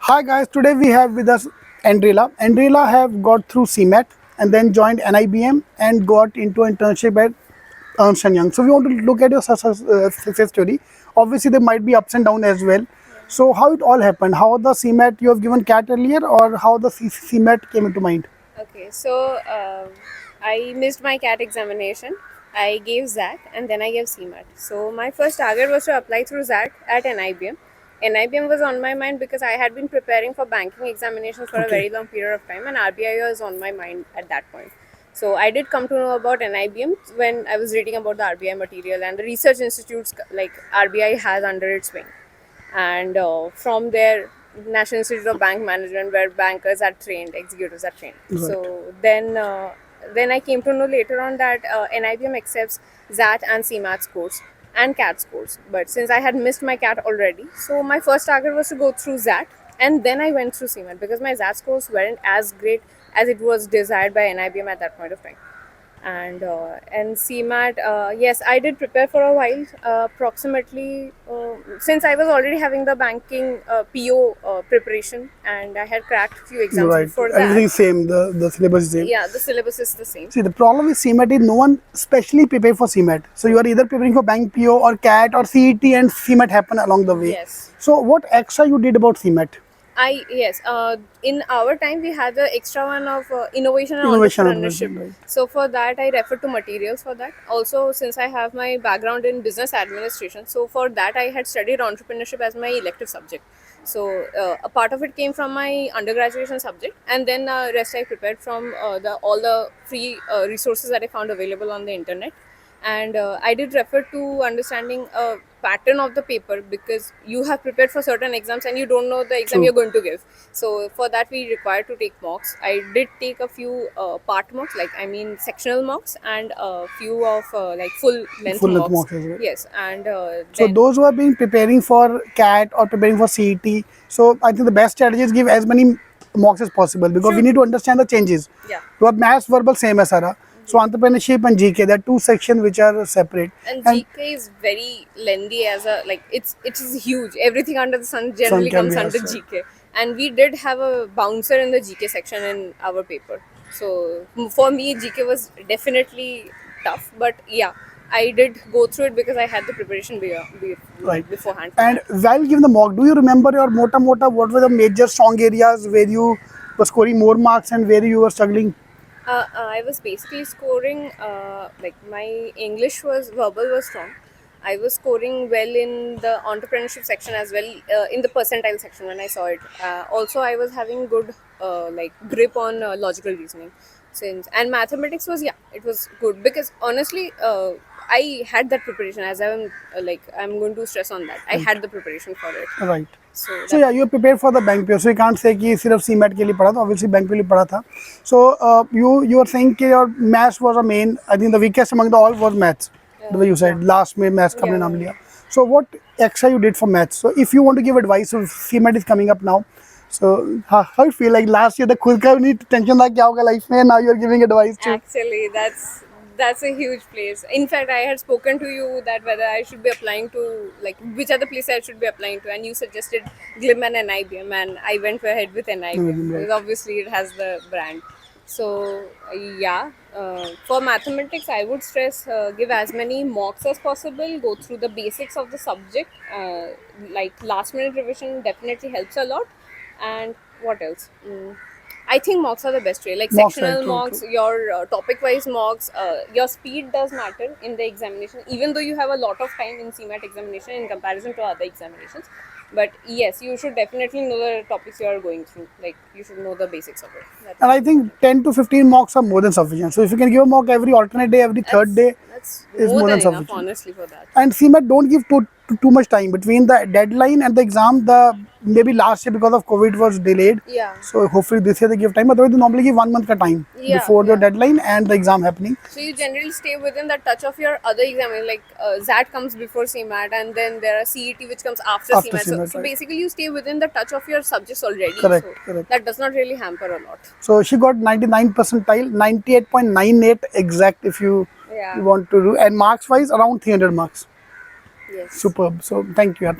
Hi guys, today we have with us Aindrila. Aindrila have got through CMAT and then joined NIBM and got into internship at Ernst& Young. So we want to look at your success story. Obviously there might be ups and downs as well. So how it all happened? How the CMAT you have given CAT earlier or how the CMAT came into mind? Okay, so I missed my CAT examination. I gave ZAT and then I gave CMAT. So my first target was to apply through ZAT at NIBM. NIBM was on my mind because I had been preparing for banking examinations for a very long period of time, and RBI was on my mind at that point. So I did come to know about NIBM when I was reading about the RBI material and the research institutes like RBI has under its wing. And from there, National Institute of Bank Management, where bankers are trained, executives are trained. Right. So then I came to know later on that NIBM accepts ZAT and CMAT scores and CAT scores. But since I had missed my CAT already, so my first target was to go through ZAT, and then I went through CMAT because my ZAT scores weren't as great as it was desired by NIBM at that point of time. And CMAT, yes, I did prepare for a while, approximately since I was already having the banking PO preparation, and I had cracked few exams Right. before that. Everything is same. The syllabus is same. Yeah, the syllabus is the same. See, the problem with CMAT is no one specially prepare for CMAT. So you are either preparing for bank PO or CAT or CET and CMAT happen along the way. Yes. So what extra you did about CMAT? Yes. In our time, we had the extra one of innovation and Innovation entrepreneurship. right. So for that, I refer to materials for that. Also, since I have my background in business administration, so for that I had studied entrepreneurship as my elective subject. So a part of it came from my undergraduation subject, and then rest I prepared from the all the free resources that I found available on the internet. And I did refer to understanding a pattern of the paper because you have prepared for certain exams and you don't know the exam True. you're going to give. So for that we require to take mocks. I did take a few part mocks, like I mean sectional mocks, and a few of like full length Full-length mocks. mocks as well. Yes, and So then those who have been preparing for CAT or preparing for CET, so I think the best strategy is give as many mocks as possible because we need to understand the changes. Yeah. You have maths, verbal, same as Sarah. So entrepreneurship and GK, there are two sections which are separate. And GK is very lengthy as a like it is huge. Everything under the sun generally can comes be under asked, GK. And we did have a bouncer in the GK section in our paper. So for me, GK was definitely tough. But yeah, I did go through it because I had the preparation right. beforehand. For And that. while giving the mock, do you remember your mota what were the major strong areas where you were scoring more marks and where you were struggling? I was basically scoring like my English was verbal was strong. I was scoring well in the entrepreneurship section as well, in the percentile section when I saw it. Also, I was having good like grip on logical reasoning, since and mathematics was, yeah, it was good because honestly I had that preparation, as I'm like I'm going to stress on that. I had the preparation for it. Right. So So yeah, you are prepared for the bank PO. So you can't say कि सिर्फ CMAT के लिए पढ़ा था. Obviously bank के लिए पढ़ा था. So you are saying कि your maths was a main. I think the weakest among the all was maths. The way you said last में maths का आपने नाम लिया. So what extra you did for maths? So if you want to give advice, so CMAT is coming up now. So how you feel like last year the खुद का नहीं tension था क्या होगा life में, now you are giving advice to. Actually, that's a huge place. In fact, I had spoken to you that whether I should be applying to like which other place I should be applying to, and you suggested GLIM and NIBM, and I went ahead with NIBM because obviously it has the brand. So yeah, for mathematics, I would stress give as many mocks as possible. Go through the basics of the subject. Like last minute revision definitely helps a lot. And what else? I think mocks are the best way. Like Mocks, sectional right, true, mocks, true. your topic-wise mocks, your speed does matter in the examination. Even though you have a lot of time in CMAT examination in comparison to other examinations, but yes, you should definitely know the topics you are going through. Like you should know the basics of it. And I think 10 to 15 mocks are more than sufficient. So if you can give a mock every alternate day, every third day, that's is more more than than enough, sufficient. honestly, for that. And CMAT don't give too much time between the deadline and the exam. The maybe last year because of COVID was delayed. Yeah. So hopefully this year they give time. Otherwise they normally give 1 month ka time before the deadline and the exam happening. So you generally stay within the touch of your other exam. Like ZAT comes before CMAT, and then there are CET which comes after CMAT. So right. basically you stay within the touch of your subjects already. Correct, So correct. that does not really hamper a lot. So she got 99 percentile, 98.98 exact if you want to do, and marks wise around 300 marks. Yes. Superb. So thank you.